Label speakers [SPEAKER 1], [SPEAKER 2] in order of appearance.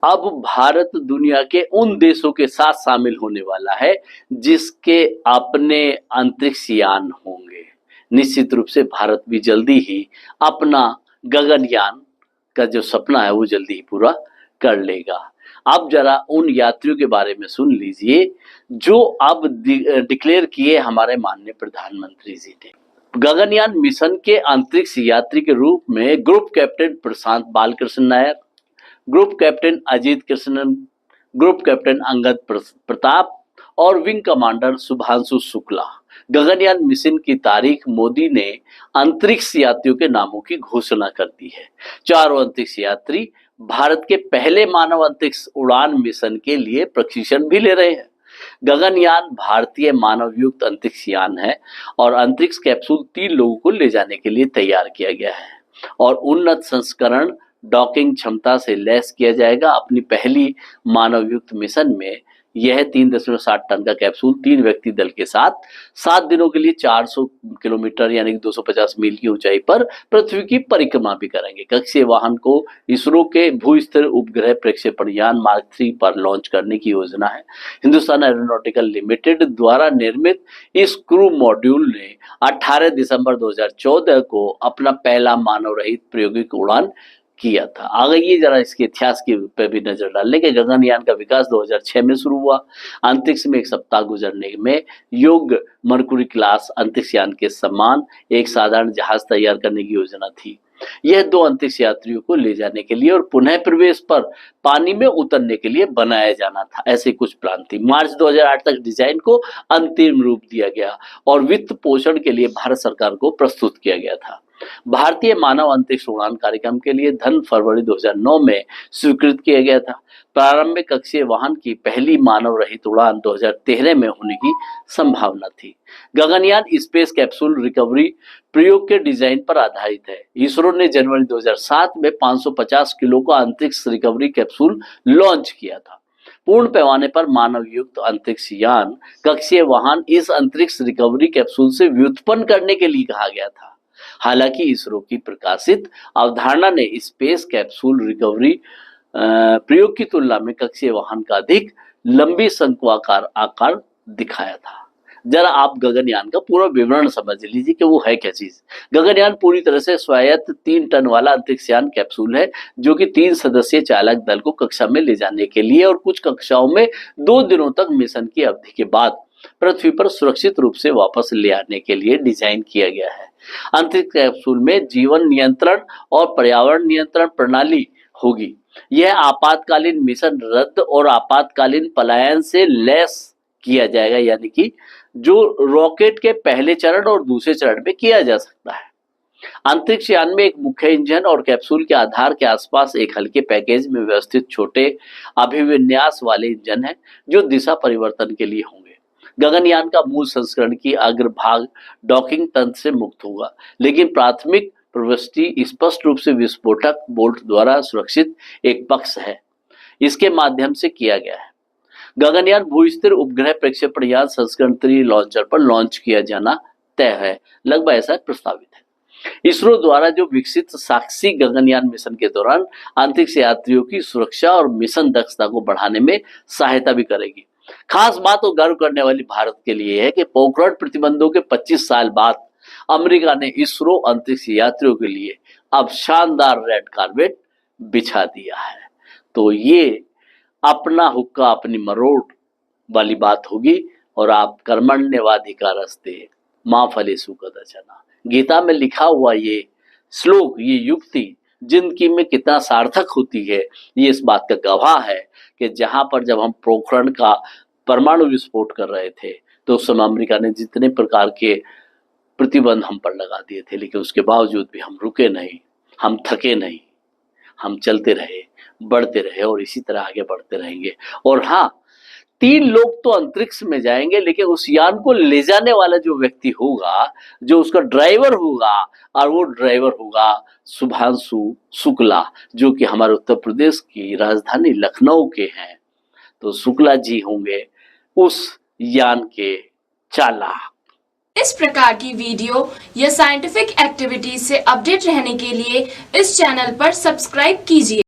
[SPEAKER 1] अब भारत दुनिया के उन देशों के साथ शामिल होने वाला है जिसके अपने अंतरिक्ष यान होंगे। निश्चित रूप से भारत भी जल्दी ही अपना गगनयान का जो सपना है वो जल्दी ही पूरा कर लेगा। अब जरा उन यात्रियों के बारे में सुन लीजिए जो अब डिक्लेयर किए हमारे माननीय प्रधानमंत्री जी ने। गगनयान मिशन के अंतरिक्ष यात्री के रूप में group captain Prashant Balakrishnan Nair, group captain Ajit Krishnan, group captain Angad Pratap और wing commander Shubhanshu Shukla. Gaganyaan mission की तारीख मोदी ने अंतरिक्ष यात्रियों के नामों की घोषणा कर दी है। चारों अंतरिक्ष यात्री भारत के पहले मानव अंतरिक्ष उड़ान मिशन के लिए प्रशिक्षण भी ले रहे हैं। गगनयान भारतीय मानव युक्त अंतरिक्ष यान है और अंतरिक्ष कैप्सूल 3 लोगों को ले जाने के लिए तैयार किया गया है और उन्नत संस्करण डॉकिंग क्षमता से लैस किया जाएगा। अपनी पहली मानव युक्त मिशन में यह 3.7 टन का कैप्सूल 3 व्यक्ति दल के साथ 7 दिनों के लिए 400 किलोमीटर यानी 250 मील की ऊंचाई पर पृथ्वी की परिक्रमा भी करेंगे। कक्षीय वाहन को इसरो के भू-स्थिर उपग्रह प्रक्षेपण यान मार्क 3 पर लॉन्च करने की योजना है। हिंदुस्तान एरोनॉटिकल लिमिटेड द्वारा निर्मित इस क्रू मॉड्यूल ने 18 दिसंबर 2014 को अपना पहला मानव रहित प्रायोगिक उड़ान किया था। आगे जरा इसके इतिहास के पे भी नजर डाल लेंगे। गगनयान का विकास 2006 में शुरू हुआ। अंतरिक्ष में 1 सप्ताह गुजरने में योग्य मरकुरी क्लास अंतरिक्ष यान के समान एक साधारण जहाज तैयार करने की योजना थी। यह 2 अंतरिक्ष यात्रियों को ले जाने के लिए और पुनः प्रवेश पर पानी में उतरने के लिए बनाया जाना था। ऐसे कुछ प्लान थी। मार्च 2008 तक डिजाइन को अंतिम रूप दिया गया और वित्त पोषण के लिए भारत सरकार को प्रस्तुत किया गया था। भारतीय मानव अंतरिक्ष उड़ान कार्यक्रम के लिए धन फरवरी 2009 में स्वीकृत किया गया था। प्रारंभिक कक्षीय वाहन की पहली मानव रहित उड़ान 2013 में होने की संभावना थी। गगनयान स्पेस कैप्सूल रिकवरी प्रयोग के डिजाइन पर आधारित है। इसरो ने जनवरी 2007 में 550 किलो का अंतरिक्ष रिकवरी कैप्सूल लॉन्च किया था। पूर्ण पैमाने पर मानव युक्त अंतरिक्ष यान कक्षीय वाहन इस अंतरिक्ष रिकवरी कैप्सूल से व्युत्पन्न करने के लिए कहा गया था। हालांकि इसरो की प्रकाशित अवधारणा ने स्पेस कैप्सूल रिकवरी प्रयोग की तुलना में कक्षीय वाहन का अधिक लंबी शंक्वाकार आकार दिखाया था। जरा आप गगनयान का पूरा विवरण समझ लीजिए कि वो है क्या चीज। गगनयान पूरी तरह से स्वायत्त 3 टन वाला अंतरिक्ष यान कैप्सूल है जो कि 3 सदस्यीय चालक दल को कक्षा में ले जाने के लिए और कुछ कक्षाओं में 2 दिनों तक मिशन की अवधि के बाद पृथ्वी पर सुरक्षित रूप से वापस ले आने के लिए डिजाइन किया गया है। अंतरिक्ष कैप्सूल में जीवन नियंत्रण और पर्यावरण नियंत्रण प्रणाली होगी। यह आपातकालीन मिशन रद्द और आपातकालीन पलायन से लैस किया जाएगा, यानी कि जो रॉकेट के पहले चरण और दूसरे चरण में किया जा सकता है। अंतरिक्ष यान में एक मुख्य इंजन और कैप्सूल के आधार के आसपास एक हल्के पैकेज में व्यवस्थित छोटे अभिविन्यास वाले इंजन है जो दिशा परिवर्तन के लिए होंगे। गगनयान का मूल संस्करण की अग्रभाग डॉकिंग तंत्र से मुक्त होगा, लेकिन प्राथमिक प्रविष्टि स्पष्ट रूप से विस्फोटक बोल्ट द्वारा सुरक्षित एक पक्ष है, इसके माध्यम से किया गया है। गगनयान भू-स्थिर उपग्रह प्रक्षेपण यान संस्करण 3 लॉन्चर पर लॉन्च किया जाना तय है, लगभग ऐसा प्रस्तावित है। इसरो द्वारा जो विकसित साक्षी गगनयान मिशन के दौरान अंतरिक्ष यात्रियों की सुरक्षा और मिशन दक्षता को बढ़ाने में सहायता भी करेगी। खास बात और गर्व करने वाली भारत के लिए है कि पोखरण प्रतिबंधों के 25 साल बाद अमेरिका ने इसरो अंतरिक्ष यात्रियों के लिए अब शानदार रेड कार्पेट बिछा दिया है। तो ये अपना हुक्का अपनी मरोड़ वाली बात होगी और आप कर्मण्येवाधिकारस्ते मां फलेषु कदाचन, गीता में लिखा हुआ ये श्लोक, ये युक्ति जिंदगी में कितना सार्थक होती है, ये इस बात का गवाह है कि जहां पर जब हम पोखरण का परमाणु विस्फोट कर रहे थे तो उस समय अमेरिका ने जितने प्रकार के प्रतिबंध हम पर लगा दिए थे, लेकिन उसके बावजूद भी हम रुके नहीं, हम थके नहीं, हम चलते रहे, बढ़ते रहे और इसी तरह आगे बढ़ते रहेंगे। और हाँ, 3 लोग तो अंतरिक्ष में जाएंगे, लेकिन उस यान को ले जाने वाला जो व्यक्ति होगा, जो उसका ड्राइवर होगा, और वो ड्राइवर होगा शुभांशु शुक्ला, जो कि हमारे उत्तर प्रदेश की राजधानी लखनऊ के हैं। तो शुक्ला जी होंगे उस यान के चालक।
[SPEAKER 2] इस प्रकार की वीडियो या साइंटिफिक एक्टिविटीज से अपडेट रहने के लिए इस चैनल पर सब्सक्राइब कीजिए।